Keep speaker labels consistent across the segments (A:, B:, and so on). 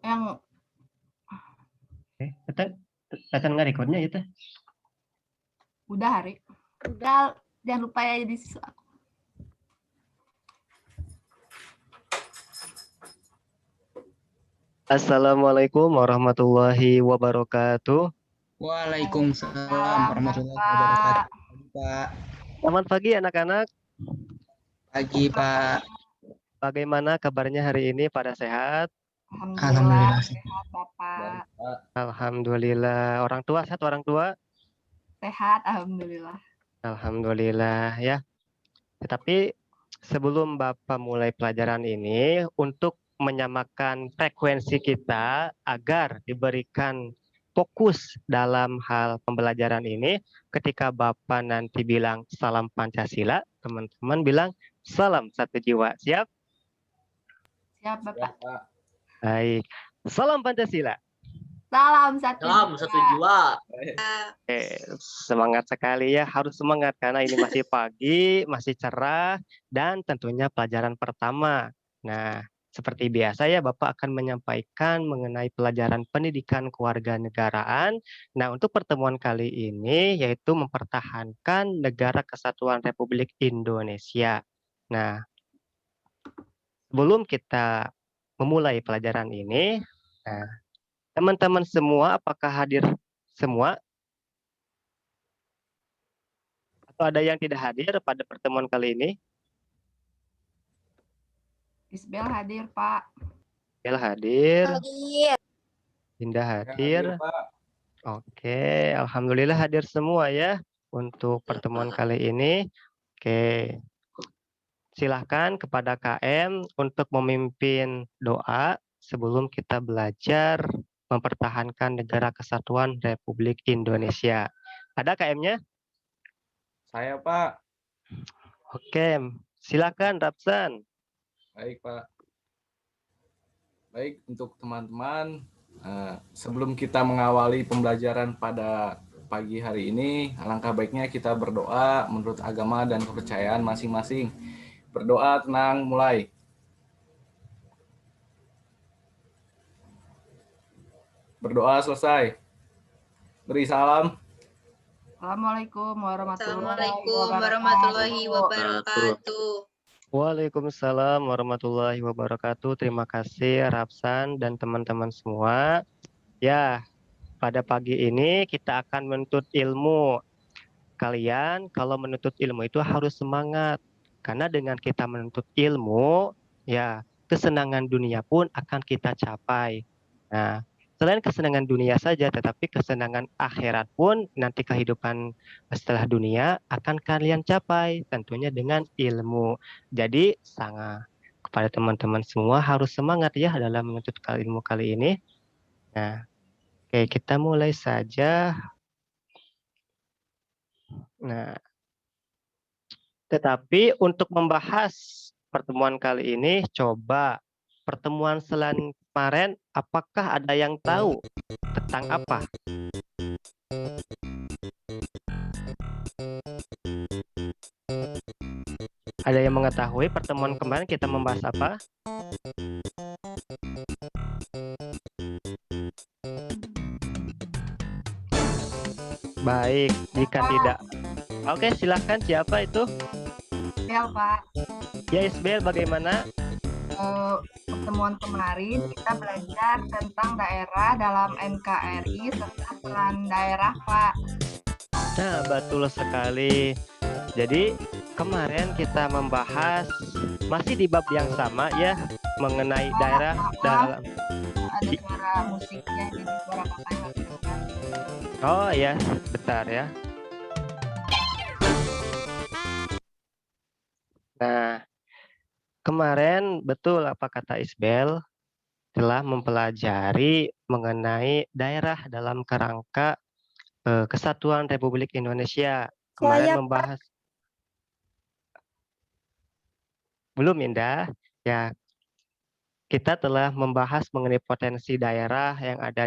A: Yang
B: Kita nggak rekodnya itu.
A: udah hari. Udah, jangan lupa ya di siswa.
B: Assalamualaikum warahmatullahi wabarakatuh.
C: Waalaikumsalam warahmatullahi wabarakatuh. Pak.
B: Selamat pagi anak-anak.
C: Pagi Pak.
B: Bagaimana kabarnya hari ini? Pada sehat?
A: Alhamdulillah sehat Bapak.
B: Alhamdulillah. Orang tua sehat, orang tua?
A: Sehat, alhamdulillah.
B: Alhamdulillah ya. Tetapi sebelum Bapak mulai pelajaran ini, untuk menyamakan frekuensi kita agar diberikan fokus dalam hal pembelajaran ini, ketika Bapak nanti bilang salam Pancasila, teman-teman bilang salam satu jiwa. Siap?
A: Siap Bapak.
B: Baik. Salam Pancasila.
A: Salam satu
D: jiwa.
B: Semangat sekali ya, harus semangat karena ini masih pagi, masih cerah, dan tentunya pelajaran pertama. Nah, seperti biasa ya, Bapak akan menyampaikan mengenai pelajaran pendidikan kewarganegaraan. Nah, untuk pertemuan kali ini yaitu mempertahankan Negara Kesatuan Republik Indonesia. Nah, sebelum kita memulai pelajaran ini, nah, teman-teman semua apakah hadir semua? Atau ada yang tidak hadir pada pertemuan kali ini?
A: Isbel hadir Pak.
B: Isbel hadir.
E: Hadir.
B: Indah hadir. Oke, alhamdulillah hadir semua ya untuk pertemuan kali ini. Oke. Silahkan kepada KM untuk memimpin doa sebelum kita belajar mempertahankan Negara Kesatuan Republik Indonesia. Ada KM-nya?
F: Saya Pak.
B: Oke, silakan Rapsan.
F: Baik Pak. Baik untuk teman-teman, sebelum kita mengawali pembelajaran pada pagi hari ini, alangkah baiknya kita berdoa menurut agama dan kepercayaan masing-masing. Berdoa tenang, mulai. Berdoa selesai. Beri salam.
A: Assalamualaikum
E: Assalamualaikum warahmatullahi wabarakatuh.
B: Waalaikumsalam warahmatullahi wabarakatuh. Terima kasih Rapsan dan teman-teman semua. Ya, pada pagi ini kita akan menuntut ilmu. Kalian kalau menuntut ilmu itu harus semangat. Karena dengan kita menuntut ilmu, ya kesenangan dunia pun akan kita capai. Nah, selain kesenangan dunia saja, tetapi kesenangan akhirat pun nanti kehidupan setelah dunia akan kalian capai, tentunya dengan ilmu. Jadi, sangat kepada teman-teman semua harus semangat ya dalam menuntut ilmu kali ini. Nah, oke, kita mulai saja. Nah, tetapi untuk membahas pertemuan kali ini, coba pertemuan kemarin, apakah ada yang tahu tentang apa? Ada yang mengetahui pertemuan kemarin kita membahas apa? Baik, jika tidak. Oke, silakan. Siapa itu?
A: Isbel Pak.
B: Ya, Isbel, bagaimana?
A: Pertemuan kemarin kita belajar tentang daerah dalam NKRI serta peran daerah Pak.
B: Nah, betul sekali. Jadi kemarin kita membahas masih di bab yang sama ya, mengenai daerah dalam.
A: Ada suara musiknya, jadi suara Bapak.
B: Oh ya, bentar ya. Nah, kemarin betul apa kata Isbel, telah mempelajari mengenai daerah dalam kerangka Kesatuan Republik Indonesia. Kemarin membahas. Belum Indah, ya kita telah membahas mengenai potensi daerah yang ada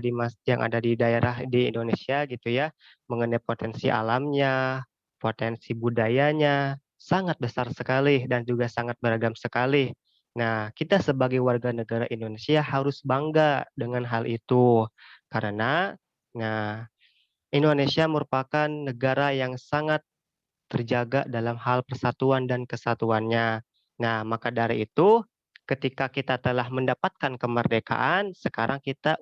B: di daerah di Indonesia gitu ya, mengenai potensi alamnya, potensi budayanya sangat besar sekali dan juga sangat beragam sekali. Nah, kita sebagai warga negara Indonesia harus bangga dengan hal itu karena nah Indonesia merupakan negara yang sangat terjaga dalam hal persatuan dan kesatuannya. Nah, maka dari itu, ketika kita telah mendapatkan kemerdekaan, sekarang kita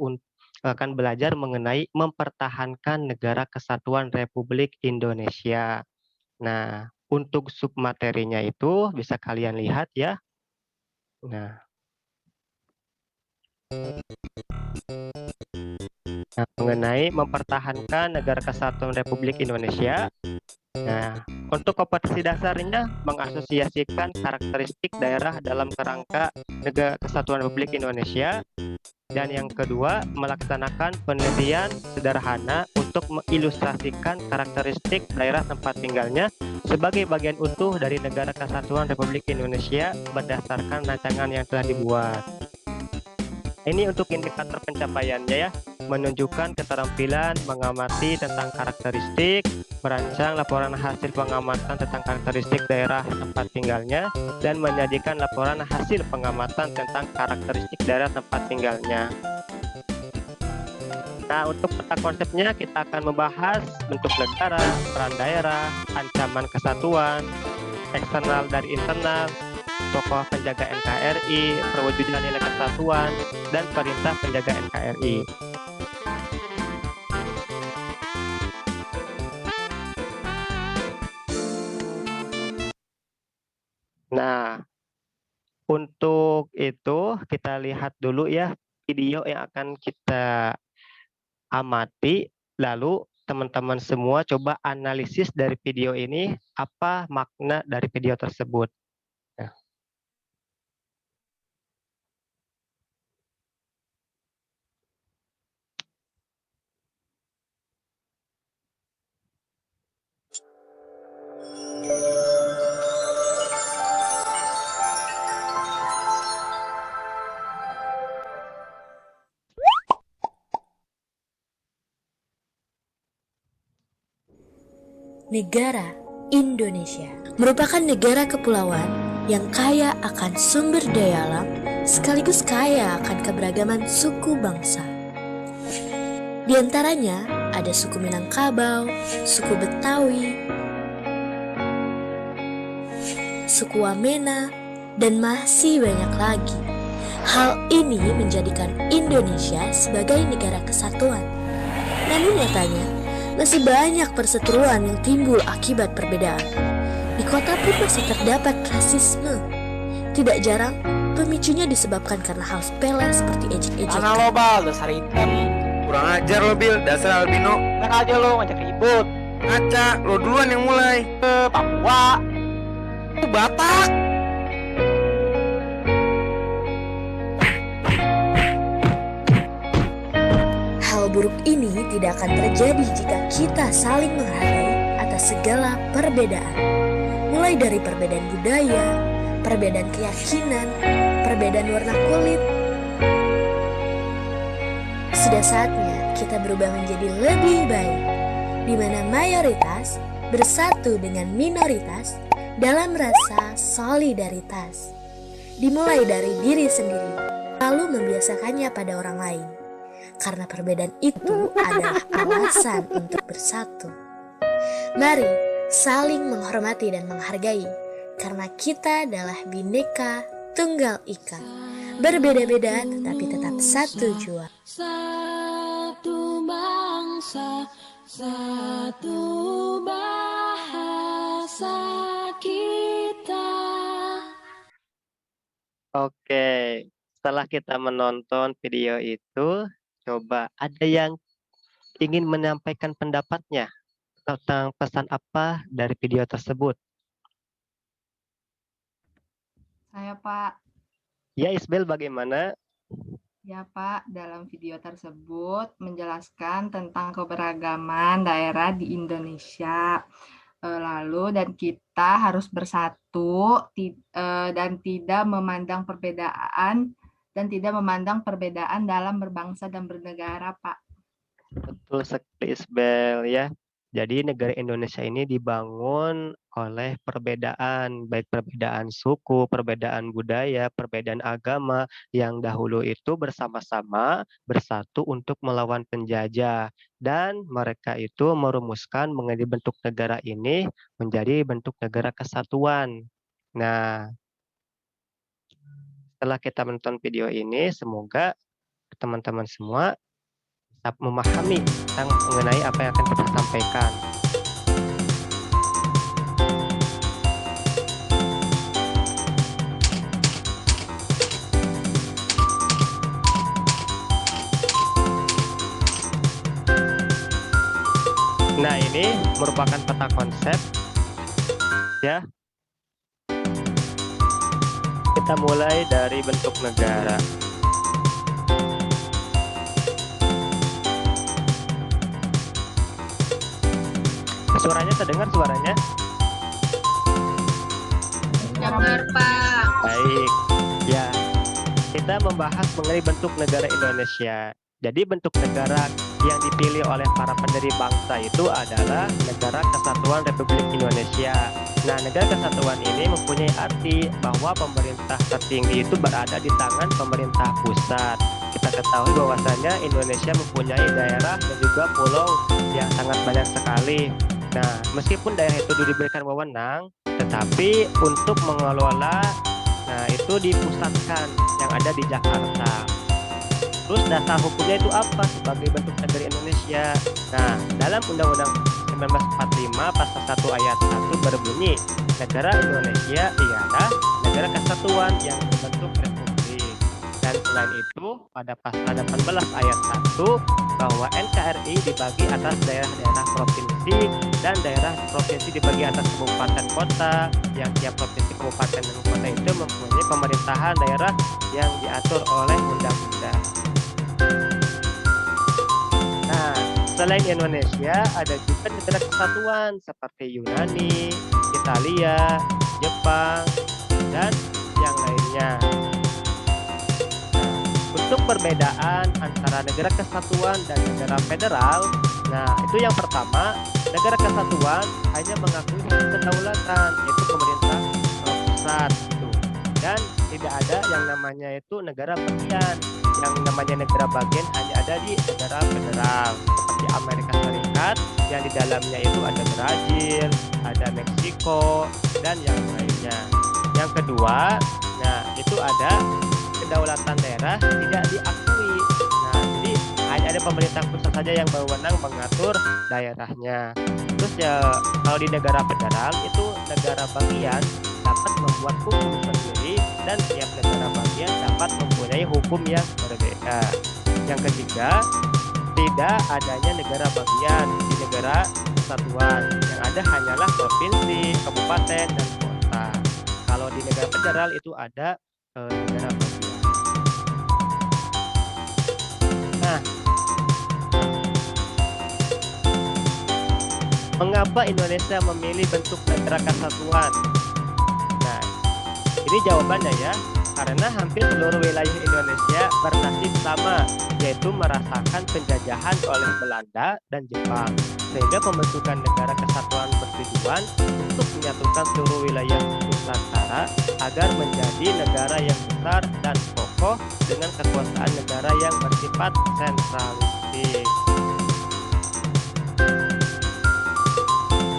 B: akan belajar mengenai mempertahankan negara kesatuan Republik Indonesia. Nah, untuk submaterinya itu bisa kalian lihat ya. Nah, mengenai mempertahankan negara kesatuan Republik Indonesia. Nah, untuk kompetensi dasarnya mengasosiasikan karakteristik daerah dalam kerangka negara kesatuan Republik Indonesia. Dan yang kedua, melaksanakan penelitian sederhana untuk mengilustrasikan karakteristik daerah tempat tinggalnya sebagai bagian utuh dari negara kesatuan Republik Indonesia berdasarkan rancangan yang telah dibuat. Ini untuk indikator pencapaiannya ya, menunjukkan keterampilan mengamati tentang karakteristik, merancang laporan hasil pengamatan tentang karakteristik daerah tempat tinggalnya, dan menyajikan laporan hasil pengamatan tentang karakteristik daerah tempat tinggalnya. Nah, untuk peta konsepnya kita akan membahas bentuk negara, peran daerah, ancaman kesatuan, eksternal dari internal, tokoh penjaga NKRI, perwujudan nilai kesatuan, dan perintah penjaga NKRI. Nah, untuk itu kita lihat dulu ya video yang akan kita amati, lalu teman-teman semua coba analisis dari video ini, apa makna dari video tersebut. Nah.
D: Negara Indonesia merupakan negara kepulauan yang kaya akan sumber daya alam sekaligus kaya akan keberagaman suku bangsa. Di antaranya ada suku Minangkabau, suku Betawi, suku Wamena, dan masih banyak lagi. Hal ini menjadikan Indonesia sebagai negara kesatuan. Namun nyatanya, masih banyak perseteruan yang timbul akibat perbedaan. Di kota pun masih terdapat rasisme. Tidak jarang, pemicunya disebabkan karena hal sepele seperti ejek-ejekan.
G: Mana lo Bal, dasar hitam.
H: Kurang ajar lo Bil, dasar albino.
G: Enak aja lo ngajak ribut.
H: Ngaca, lo duluan yang mulai.
G: Papua.
H: Batak.
D: Hal buruk ini tidak akan terjadi jika kita saling menghargai atas segala perbedaan. Mulai dari perbedaan budaya, perbedaan keyakinan, perbedaan warna kulit. Sudah saatnya kita berubah menjadi lebih baik, di mana mayoritas bersatu dengan minoritas dalam rasa solidaritas. Dimulai dari diri sendiri, lalu membiasakannya pada orang lain. Karena perbedaan itu adalah alasan untuk bersatu. Mari saling menghormati dan menghargai, karena kita adalah Bhinneka Tunggal Ika. Berbeda-beda tetapi tetap satu jua.
I: Satu bangsa, satu bahasa kita.
B: Oke, setelah kita menonton video itu, coba ada yang ingin menyampaikan pendapatnya tentang pesan apa dari video tersebut?
A: Saya, Pak.
B: Ya, Isbel, bagaimana?
A: Ya, Pak. Dalam video tersebut menjelaskan tentang keberagaman daerah di Indonesia. Lalu dan kita harus bersatu dan tidak memandang perbedaan dalam berbangsa dan bernegara, Pak.
B: Betul sekali, Isbel ya. Jadi negara Indonesia ini dibangun oleh perbedaan, baik perbedaan suku, perbedaan budaya, perbedaan agama yang dahulu itu bersama-sama bersatu untuk melawan penjajah. Dan mereka itu merumuskan mengenai bentuk negara ini menjadi bentuk negara kesatuan. Nah, setelah kita menonton video ini, semoga teman-teman semua bisa memahami tentang mengenai apa yang akan kita sampaikan. Nah, ini merupakan peta konsep ya. Kita mulai dari bentuk negara. Suaranya terdengar suaranya?
E: Dengar, Pak.
B: Baik. Ya. Kita membahas mengenai bentuk negara Indonesia. Jadi bentuk negara yang dipilih oleh para pendiri bangsa itu adalah Negara Kesatuan Republik Indonesia. Nah, Negara Kesatuan ini mempunyai arti bahwa pemerintah tertinggi itu berada di tangan pemerintah pusat. Kita ketahui bahwasanya Indonesia mempunyai daerah dan juga pulau yang sangat banyak sekali. Nah, meskipun daerah itu diberikan wewenang, tetapi untuk mengelola, nah itu dipusatkan yang ada di Jakarta. Terus dasar hukumnya itu apa sebagai bentuk negara Indonesia? Nah, dalam Undang-Undang 1945 pasal 1 ayat 1 berbunyi, negara Indonesia ialah negara kesatuan yang berbentuk republik. Dan selain itu, pada pasal 18 ayat 1 bahwa NKRI dibagi atas daerah-daerah provinsi dan daerah provinsi dibagi atas kabupaten kota, yang tiap provinsi, kabupaten, dan kota itu mempunyai pemerintahan daerah yang diatur oleh undang-undang. Nah, selain Indonesia, ada juga negara kesatuan seperti Yunani, Italia, Jepang, dan yang lainnya. Nah, untuk perbedaan antara negara kesatuan dan negara federal, nah itu yang pertama, negara kesatuan hanya mengakui kedaulatan, yaitu pemerintah pusat, gitu. Dan tidak ada yang namanya itu negara bagian. Yang namanya negara bagian hanya ada di negara federal seperti Amerika Serikat, yang di dalamnya itu ada Brazil, ada Meksiko, dan yang lainnya. Yang kedua, nah itu ada kedaulatan daerah tidak diakui. Nah, jadi hanya ada pemerintah pusat saja yang berwenang mengatur daerahnya. Terus ya kalau di negara federal itu negara bagian dapat membuat hukum sendiri dan tiap negara bagian dapat mempunyai hukum yang berbeda. Yang ketiga, tidak adanya negara bagian di negara kesatuan. Yang ada hanyalah provinsi, kabupaten, dan kota. Kalau di negara federal itu ada negara bagian. Nah, mengapa Indonesia memilih bentuk negara kesatuan? Nah, ini jawabannya ya, karena hampir seluruh wilayah Indonesia bernasib sama, yaitu merasakan penjajahan oleh Belanda dan Jepang, sehingga pembentukan negara kesatuan bertujuan untuk menyatukan seluruh wilayah Nusantara agar menjadi negara yang besar dan kokoh dengan kekuasaan negara yang bersifat sentralistik.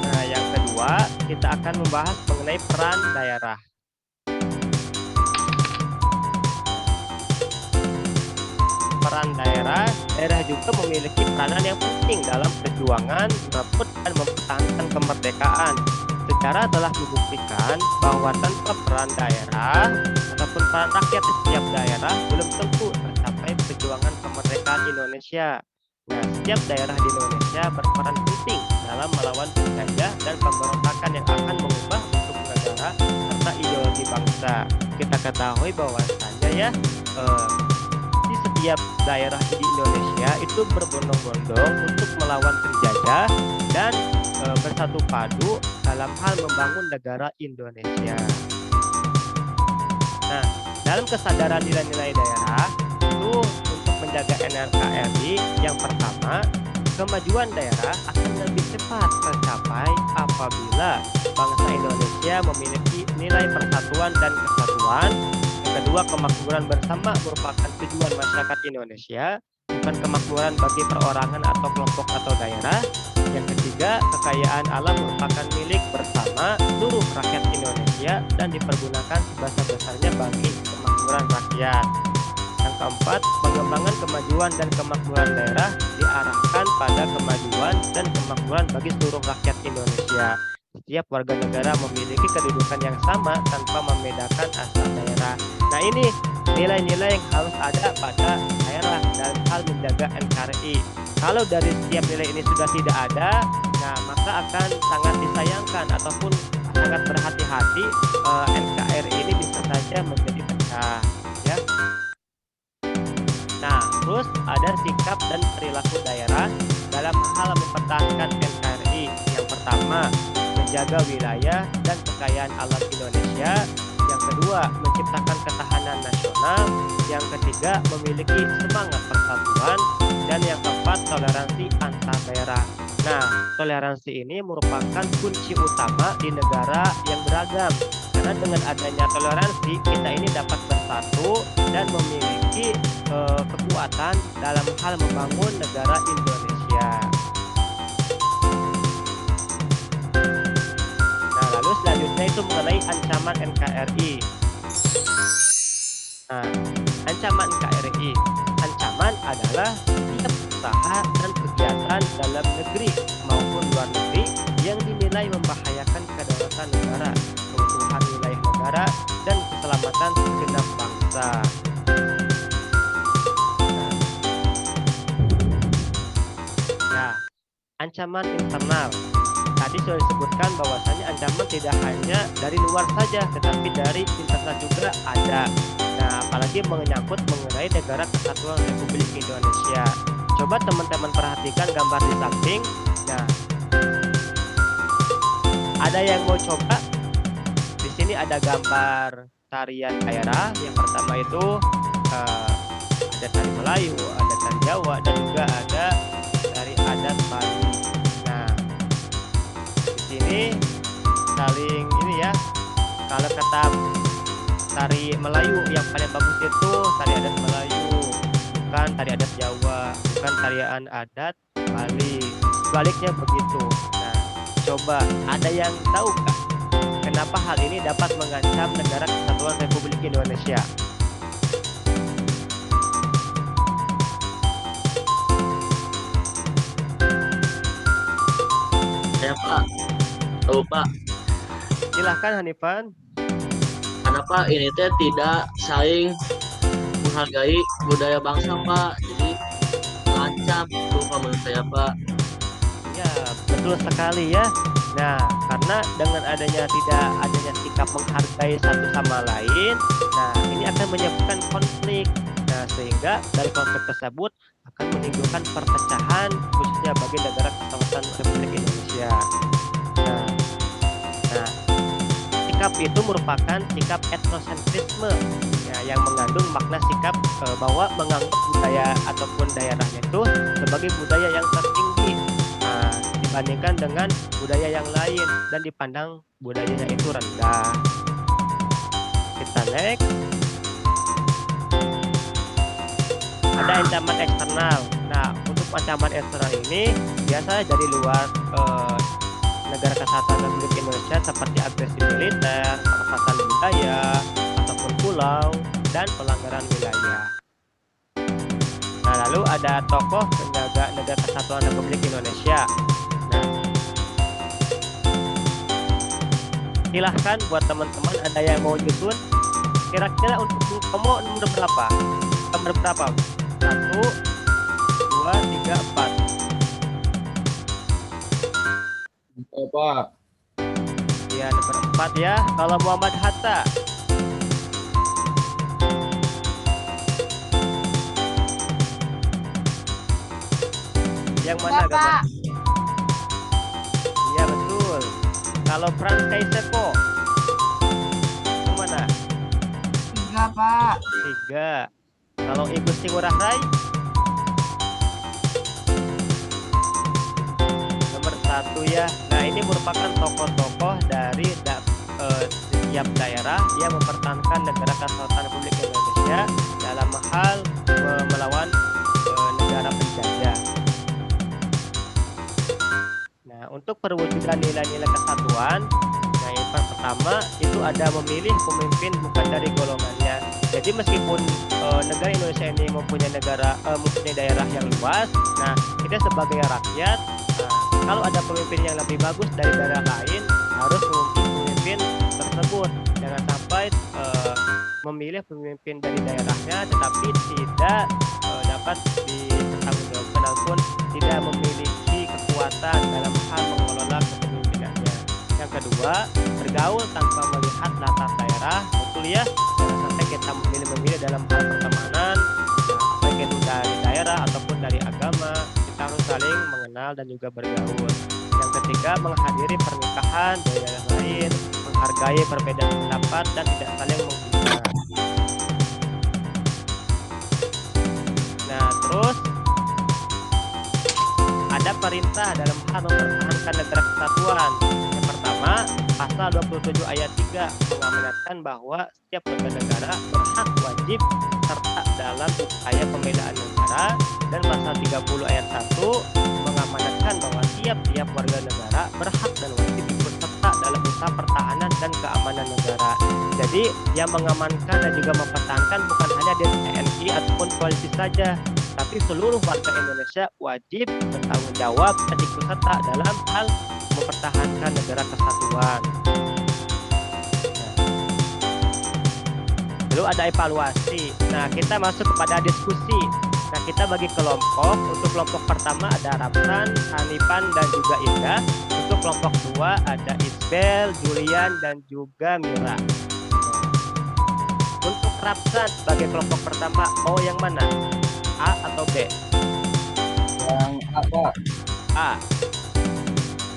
B: Nah, yang kedua, kita akan membahas mengenai peran daerah. Peran daerah juga memiliki peranan yang penting dalam perjuangan merebut dan mempertahankan kemerdekaan. Sejarah telah membuktikan bahwa tanpa peran daerah ataupun peran rakyat di setiap daerah belum tentu tercapai perjuangan kemerdekaan Indonesia. Nah, setiap daerah di Indonesia berperan penting dalam melawan penjajah dan pemberontakan yang akan mengubah bentuk negara serta ideologi bangsa. Kita ketahui bahwasannya ya, di setiap daerah di Indonesia itu berbondong-bondong untuk melawan penjajah dan bersatu padu dalam hal membangun negara Indonesia. Nah, dalam kesadaran nilai-nilai daerah itu untuk menjaga NKRI, yang pertama Kemajuan daerah akan lebih cepat tercapai apabila bangsa Indonesia memiliki nilai persatuan dan kesatuan. Yang kedua, kemakmuran bersama merupakan tujuan masyarakat Indonesia, bukan kemakmuran bagi perorangan atau kelompok atau daerah. Yang ketiga, kekayaan alam merupakan milik bersama seluruh rakyat Indonesia dan dipergunakan sebesar-besarnya bagi kemakmuran rakyat. Yang keempat, pengembangan kemajuan dan kemakmuran daerah diarahkan pada kemajuan dan kemakmuran bagi seluruh rakyat Indonesia. Setiap warga negara memiliki kedudukan yang sama tanpa membedakan asal daerah. Nah, ini nilai-nilai yang harus ada pada daerah dalam hal menjaga NKRI. Kalau dari setiap nilai ini sudah tidak ada, nah maka akan sangat disayangkan ataupun sangat berhati-hati, NKRI ini bisa saja menjadi pecah, ya. Nah, terus ada sikap dan perilaku daerah dalam hal mempertahankan NKRI. Yang pertama, menjaga wilayah dan kekayaan alam Indonesia. Yang kedua, menciptakan ketahanan nasional. Yang ketiga, memiliki semangat persatuan. Dan yang keempat, toleransi antar daerah. Nah, toleransi ini merupakan kunci utama di negara yang beragam. Karena dengan adanya toleransi, kita ini dapat bersatu dan memiliki kekuatan dalam hal membangun negara Indonesia. Nah, lalu selanjutnya itu mengenai ancaman NKRI. Nah, ancaman NKRI. Ancaman adalah setiap usaha dan kegiatan dalam negeri maupun luar negeri yang dinilai membahayakan kedaulatan negara, keutuhan wilayah negara, dan keselamatan segenap bangsa. Nah, ancaman internal. Tadi sudah disebutkan bahwasanya ancaman tidak hanya dari luar saja, tetapi dari internal juga ada. Nah, apalagi menyangkut mengenai Negara Kesatuan Republik Indonesia. Coba teman-teman perhatikan gambar di samping. Nah, ada yang mau coba? Di sini ada gambar tarian daerah. Yang pertama itu ada tari Melayu, ada tari Jawa, dan juga ada tari adat Bali. Nah, di sini saling ini ya. Kalau kata tari Melayu yang paling bagus itu tari adat Melayu, bukan tari adat Jawa, bukan tarian adat Bali. Sebaliknya begitu. Nah, coba ada yang tahu nggak kenapa hal ini dapat mengancam Negara Kesatuan Republik Indonesia?
J: Ya Pak, tahu Pak.
B: Silahkan Hanifan.
J: Kenapa ini teh tidak saling menghargai budaya bangsa Pak? Jadi lancar itu menurut saya Pak.
B: Ya, betul sekali ya. Nah, karena dengan tidak adanya sikap menghargai satu sama lain, nah ini akan menyebabkan konflik. Nah, sehingga dari konflik tersebut akan menimbulkan perpecahan khususnya bagi Negara Kesatuan Republik Indonesia. Nah, sikap itu merupakan sikap etnosentrisme ya, yang mengandung makna sikap bahwa menganggap budaya ataupun daerahnya itu sebagai budaya yang tertinggi dibandingkan dengan budaya yang lain dan dipandang budayanya itu rendah. Kita next. Ada ancaman eksternal. Nah, untuk ancaman eksternal ini biasanya dari luar Negara Kesatuan Republik Indonesia seperti agresi militer, perampasan budaya, ataupun pulau, dan pelanggaran wilayah. Nah, lalu ada tokoh penjaga Negara Kesatuan Republik Indonesia. Nah, silahkan buat teman-teman ada yang mau nyusun. Kira-kira untuk kamu nomor berapa? Nomor berapa? 1, 2, 3, 4.
F: Pak.
B: Ya, nomor 4 ya. Kalau Muhammad Hatta. Yang mana gambar? Iya, betul. Kalau Franz Kaisepo. Yang mana?
A: 3, Pak.
B: 3. Kalau Igusti Ngurah Rai? satu ya. Nah, ini merupakan tokoh-tokoh dari setiap daerah yang mempertahankan negara kesatuan Republik Indonesia dalam hal melawan negara penjajah. Nah, untuk perwujudan nilai-nilai kesatuan, nah yang pertama itu ada memilih pemimpin bukan dari golongannya. Jadi meskipun negara Indonesia ini mempunyai daerah yang luas, nah kita sebagai rakyat, kalau ada pemimpin yang lebih bagus dari daerah lain, harus memilih pemimpin tersebut. Jangan sampai memilih pemimpin dari daerahnya, tetapi tidak dapat dipertanggungjawabkan ataupun tidak memiliki kekuatan dalam hal mengelola kepemimpinannya. Yang kedua, bergaul tanpa melihat latar daerah, betul ya. Jangan sampai kita memilih dalam hal pertemanan, baik itu dari daerah ataupun dari agama. Kita harus saling mengenal dan juga bergaul. Yang ketiga, menghadiri pernikahan dari daerah lain, menghargai perbedaan pendapat dan tidak saling menghina. Nah, terus ada perintah dalam hal mempertahankan negara kesatuan. Yang pertama, pasal 27 ayat 3 mengamanatkan bahwa setiap negara berhak wajib serta dalam upaya pembelaan negara, dan pasal 30 ayat 1 mengamanatkan bahwa tiap-tiap warga negara berhak dan wajib ikut serta dalam usaha pertahanan dan keamanan negara. Jadi yang mengamankan dan juga mempertahankan bukan hanya dari TNI ataupun polisi saja, tapi seluruh warga Indonesia wajib bertanggung jawab dan ikut serta dalam hal mempertahankan negara kesatuan. Lalu ada evaluasi. Nah, kita masuk kepada diskusi. Nah, kita bagi kelompok. Untuk kelompok pertama ada Rapsan, Hanifan, dan juga Indah. Untuk kelompok kedua ada Isbel, Julian, dan juga Mira. Untuk Rapsan sebagai kelompok pertama, mau yang mana? A atau B?
F: Yang apa?
B: A.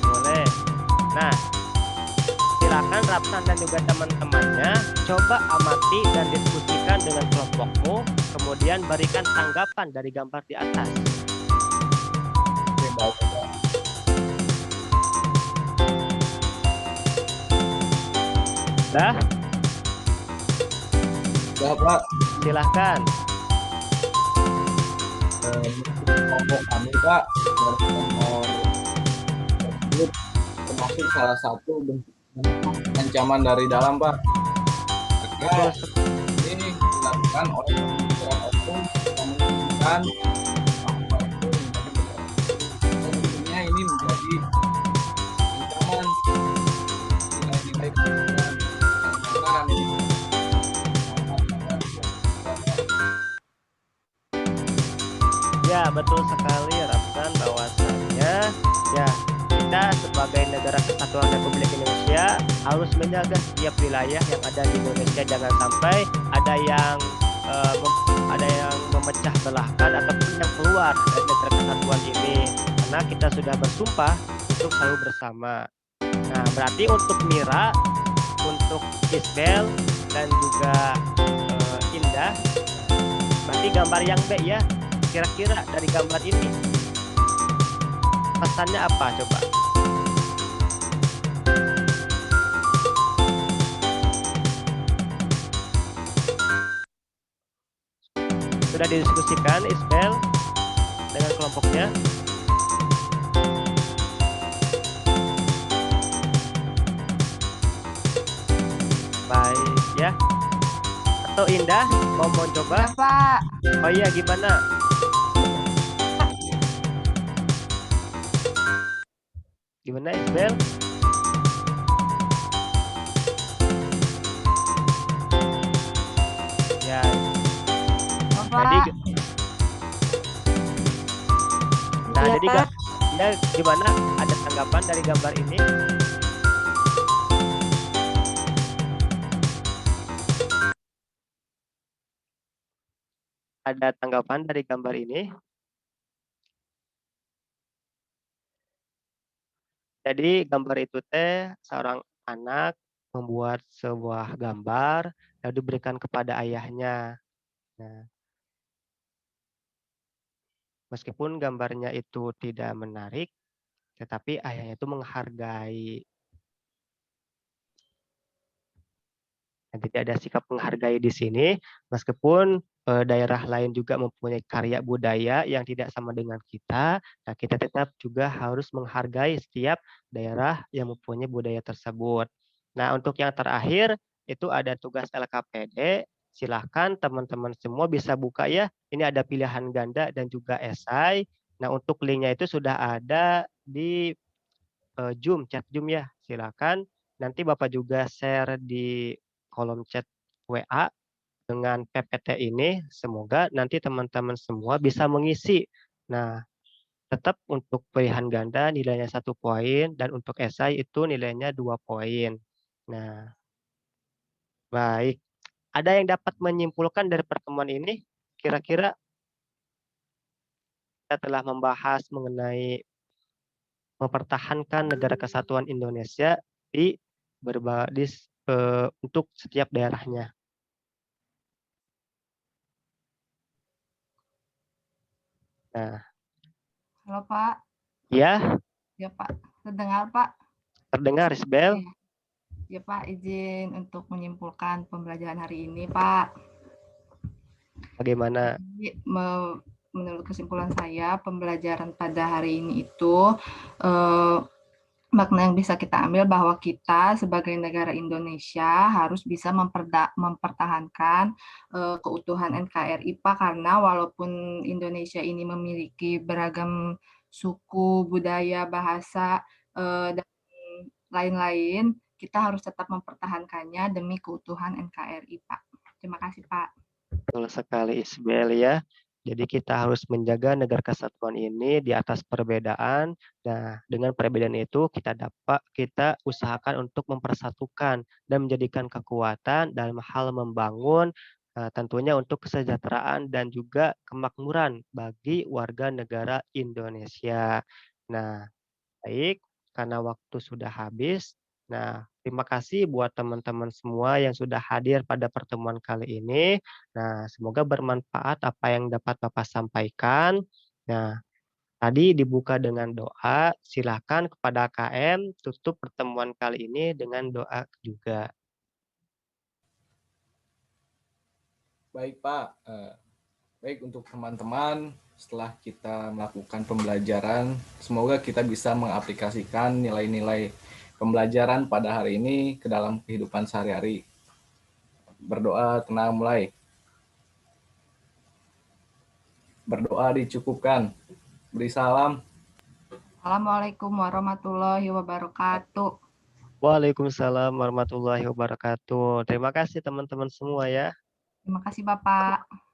B: Boleh. Nah, silakan Rapsan dan juga teman-temannya coba amati dan diskusikan dengan kelompokmu, kemudian berikan tanggapan dari gambar di atas. Dah?
F: Ya, Pak.
B: Silahkan.
F: Kelompok kami, Pak, termasuk salah satu bentuk ancaman dari dalam, Pak. Karena ini dilakukan oleh pemikiran oknum yang menginginkan bahwa itu tentunya ini menjadi ancaman nilai-nilai kebenaran ini.
B: Ya, betul sekali Rapsan, bahwasannya ya kita sebagai negara kesatuan Republik Indonesia harus menjaga setiap wilayah yang ada di Indonesia, jangan sampai ada yang memecah belahkan ataupun yang keluar dari negara kesatuan ini, karena kita sudah bersumpah untuk selalu bersama. Nah, berarti untuk Mira, untuk Isbel, dan juga Indah, berarti gambar yang B ya. Kira-kira dari gambar ini pesannya apa coba? Sudah didiskusikan Isbel dengan kelompoknya? Baik ya. Atau Indah mau coba?
A: Ya, Pak.
B: Oh iya, gimana? Gimana Isbel? Ya.
A: Bapak.
B: Jadi ya, gimana? Ada tanggapan dari gambar ini? Ada tanggapan dari gambar ini? Jadi gambar itu teh seorang anak membuat sebuah gambar lalu diberikan kepada ayahnya. Nah, meskipun gambarnya itu tidak menarik, tetapi ayahnya itu menghargai. Dan tidak ada sikap menghargai di sini, meskipun daerah lain juga mempunyai karya budaya yang tidak sama dengan kita, nah kita tetap juga harus menghargai setiap daerah yang mempunyai budaya tersebut. Nah, untuk yang terakhir itu ada tugas LKPD. Silahkan teman-teman semua bisa buka ya. Ini ada pilihan ganda dan juga esai. Nah, untuk linknya itu sudah ada di Zoom, chat Zoom ya. Silakan. Nanti Bapak juga share di kolom chat WA dengan PPT ini. Semoga nanti teman-teman semua bisa mengisi. Nah, tetap untuk pilihan ganda nilainya 1 poin dan untuk esai itu nilainya 2 poin. Nah, baik. Ada yang dapat menyimpulkan dari pertemuan ini? Kira-kira kita telah membahas mengenai mempertahankan negara kesatuan Indonesia di untuk setiap daerahnya. Nah,
A: Halo Pak.
B: ya,
A: Ya Pak, terdengar Pak?
B: terdengar Isbel?
A: Ya Pak, izin untuk menyimpulkan pembelajaran hari ini Pak.
B: Bagaimana?
A: Jadi, menurut kesimpulan saya, pembelajaran pada hari ini itu makna yang bisa kita ambil bahwa kita sebagai negara Indonesia harus bisa mempertahankan keutuhan NKRI Pak, karena walaupun Indonesia ini memiliki beragam suku, budaya, bahasa, dan lain-lain, kita harus tetap mempertahankannya demi keutuhan NKRI Pak. Terima kasih Pak.
B: Betul sekali Isbel ya. Jadi kita harus menjaga negara kesatuan ini di atas perbedaan. Nah, dengan perbedaan itu kita usahakan untuk mempersatukan dan menjadikan kekuatan dalam hal membangun tentunya untuk kesejahteraan dan juga kemakmuran bagi warga negara Indonesia. Nah, baik, karena waktu sudah habis. Nah, terima kasih buat teman-teman semua yang sudah hadir pada pertemuan kali ini. Nah, semoga bermanfaat apa yang dapat Bapak sampaikan. Nah, tadi dibuka dengan doa. Silakan kepada KM tutup pertemuan kali ini dengan doa juga.
F: Baik Pak, baik untuk teman-teman, setelah kita melakukan pembelajaran, semoga kita bisa mengaplikasikan nilai-nilai pembelajaran pada hari ini ke dalam kehidupan sehari-hari. Berdoa tenang mulai. Berdoa dicukupkan. Beri salam.
A: Assalamualaikum warahmatullahi wabarakatuh.
B: Waalaikumsalam warahmatullahi wabarakatuh. Terima kasih teman-teman semua ya.
A: Terima kasih Bapak.